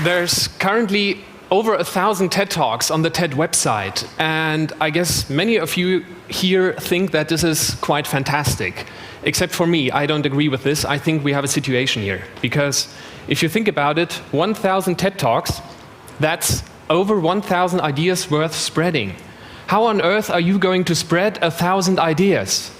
There's currently over 1,000 TED Talks on the TED website, and I guess many of you here think that this is quite fantastic. Except for me, I don't agree with this. I think we have a situation here. Because if you think about it, 1,000 TED Talks, that's over 1,000 ideas worth spreading. How on earth are you going to spread 1,000 ideas?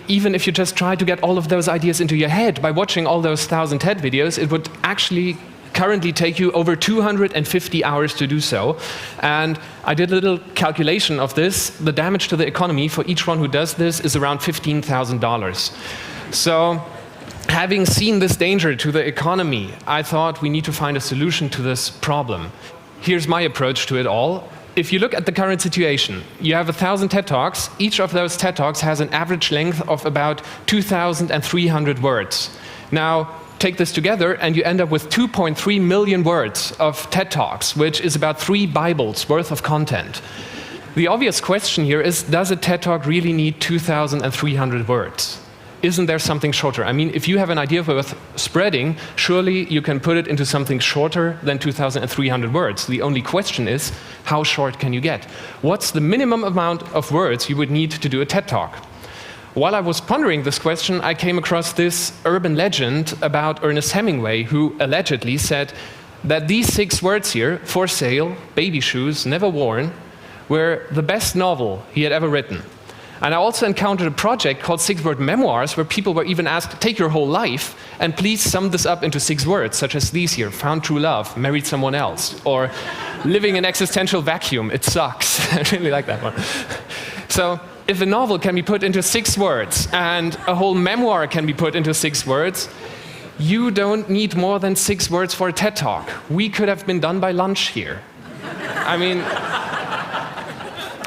Even if you just try to get all of those ideas into your head by watching all those 1,000 TED videos, it would actually currently take you over 250 hours to do so. And I did a little calculation of this. The damage to the economy for each one who does this is around $15,000. So having seen this danger to the economy, I thought we need to find a solution to this problem. Here's my approach to it all. If you look at the current situation, you have 1,000 TED Talks. Each of those TED Talks has an average length of about 2,300 words. Now, take this together and you end up with 2.3 million words of TED Talks, which is about 3 Bibles worth of content. The obvious question here is, does a TED Talk really need 2,300 words? Isn't there something shorter? I mean, if you have an idea worth spreading, surely you can put it into something shorter than 2,300 words. The only question is, how short can you get? What's the minimum amount of words you would need to do a TED Talk? While I was pondering this question, I came across this urban legend about Ernest Hemingway, who allegedly said that these 6 words here, for sale, baby shoes, never worn, were the best novel he had ever written. And I also encountered a project called 6-word memoirs, where people were even asked, take your whole life, and please sum this up into 6 words, such as these here: found true love, married someone else, or living in existential vacuum, it sucks. I really like that one. So, if a novel can be put into 6 words, and a whole memoir can be put into 6 words, you don't need more than 6 words for a TED Talk. We could have been done by lunch here. I mean,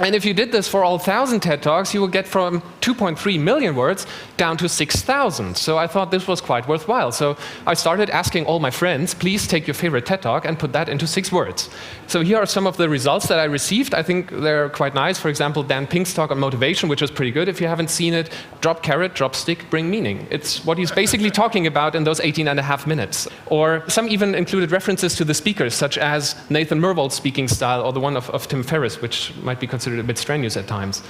and if you did this for all 1,000 TED Talks, you will get from 2.3 million words down to 6,000. So I thought this was quite worthwhile. So I started asking all my friends, please take your favorite TED Talk and put that into 6 words. So here are some of the results that I received. I think they're quite nice. For example, Dan Pink's talk on motivation, which is pretty good. If you haven't seen it, drop carrot, drop stick, bring meaning. It's what he's basically talking about in those 18.5 minutes. Or some even included references to the speakers, such as Nathan Myhrvold's speaking style, or the one of Tim Ferriss, which might be considered a bit strenuous at times.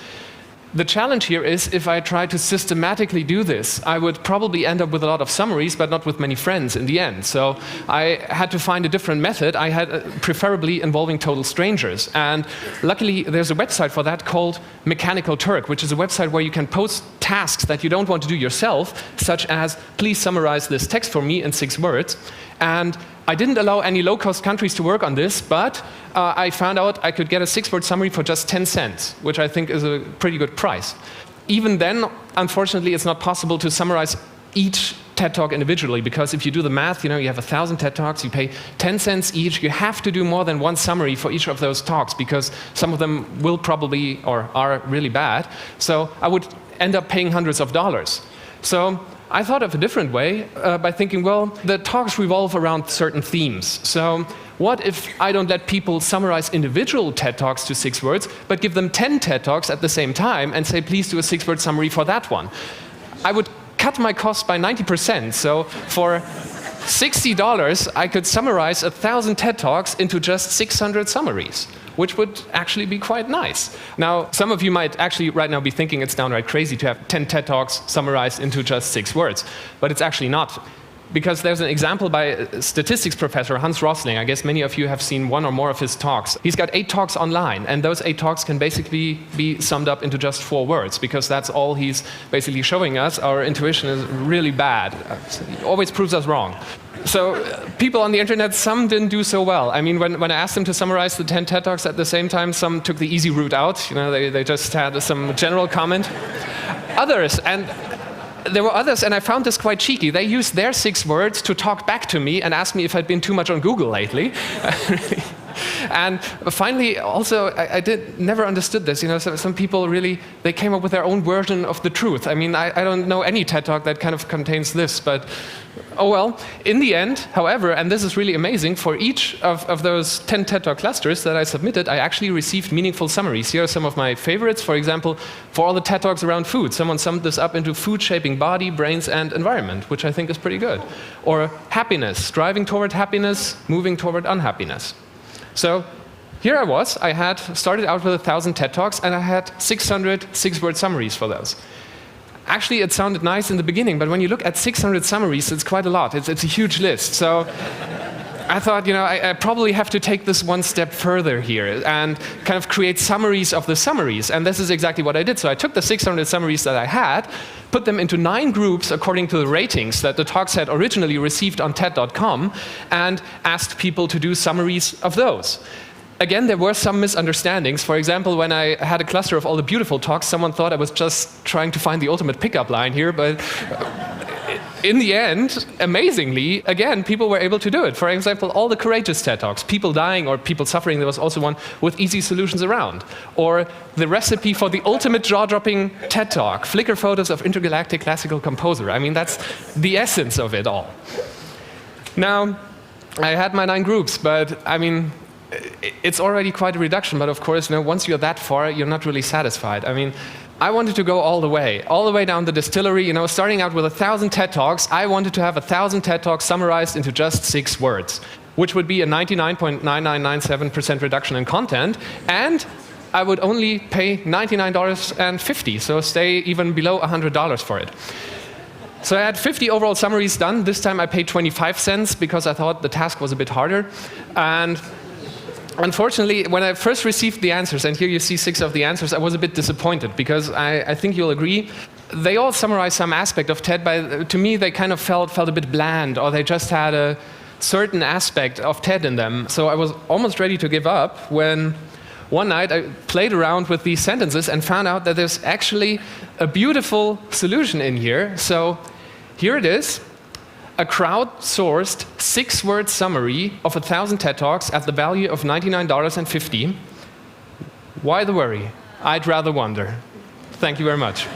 The challenge here is, if I try to systematically do this, I would probably end up with a lot of summaries, but not with many friends in the end. So I had to find a different method. I had preferably involving total strangers. And luckily, there's a website for that called Mechanical Turk, which is a website where you can post tasks that you don't want to do yourself, such as, please summarize this text for me in 6 words. And I didn't allow any low-cost countries to work on this, but I found out I could get a 6-word summary for just 10 cents, which I think is a pretty good price. Even then, unfortunately, it's not possible to summarize each TED Talk individually, because if you do the math, you have 1,000 TED Talks, you pay 10 cents each, you have to do more than 1 summary for each of those talks, because some of them will probably, or are really bad. So I would end up paying hundreds of dollars. So I thought of a different way by thinking, well, the talks revolve around certain themes. So what if I don't let people summarize individual TED Talks to 6 words, but give them 10 TED Talks at the same time and say, please do a 6-word summary for that one? I would cut my cost by 90%. So for $60, I could summarize 1,000 TED Talks into just 600 summaries, which would actually be quite nice. Now, some of you might actually right now be thinking it's downright crazy to have 10 TED Talks summarized into just 6 words, but it's actually not. Because there's an example by a statistics professor, Hans Rosling. I guess many of you have seen 1 or more of his talks. He's got 8 talks online, and those 8 talks can basically be summed up into just 4 words, because that's all he's basically showing us. Our intuition is really bad. It always proves us wrong. So people on the internet, some didn't do so well. I mean, when I asked them to summarize the 10 TED Talks at the same time, some took the easy route out. They just had some general comment. There were others, and I found this quite cheeky. They used their 6 words to talk back to me and ask me if I'd been too much on Google lately. And finally, also, I never understood this. Some people really, they came up with their own version of the truth. I mean, I don't know any TED Talk that kind of contains this, but oh well. In the end, however, and this is really amazing, for each of those 10 TED Talk clusters that I submitted, I actually received meaningful summaries. Here are some of my favorites. For example, for all the TED Talks around food, someone summed this up into food shaping body, brains, and environment, which I think is pretty good. Or happiness, striving toward happiness, moving toward unhappiness. So here I was. I had started out with 1,000 TED Talks, and I had 600 6-word summaries for those. Actually, it sounded nice in the beginning, but when you look at 600 summaries, it's quite a lot. It's a huge list. So I thought, I probably have to take this one step further here and kind of create summaries of the summaries. And this is exactly what I did. So I took the 600 summaries that I had, put them into 9 groups according to the ratings that the talks had originally received on TED.com, and asked people to do summaries of those. Again, there were some misunderstandings. For example, when I had a cluster of all the beautiful talks, someone thought I was just trying to find the ultimate pickup line here, but in the end, amazingly, again, people were able to do it. For example, all the courageous TED Talks, people dying or people suffering, there was also one with easy solutions around. Or the recipe for the ultimate jaw-dropping TED Talk, Flickr photos of intergalactic classical composer. I mean, that's the essence of it all. Now, I had my 9 groups, but I mean, it's already quite a reduction, but of course, once you're that far, you're not really satisfied. I mean, I wanted to go all the way down the distillery, starting out with 1,000 TED Talks. I wanted to have 1,000 TED Talks summarized into just 6 words, which would be a 99.9997% reduction in content, and I would only pay $99.50, so stay even below $100 for it. So I had 50 overall summaries done. This time I paid 25 cents because I thought the task was a bit harder. And unfortunately, when I first received the answers, and here you see 6 of the answers, I was a bit disappointed because I think you'll agree, they all summarize some aspect of TED, but to me they kind of felt a bit bland, or they just had a certain aspect of TED in them. So I was almost ready to give up when one night I played around with these sentences and found out that there's actually a beautiful solution in here. So here it is. A crowd-sourced 6-word summary of 1,000 TED Talks at the value of $99.50. Why the worry? I'd rather wonder. Thank you very much.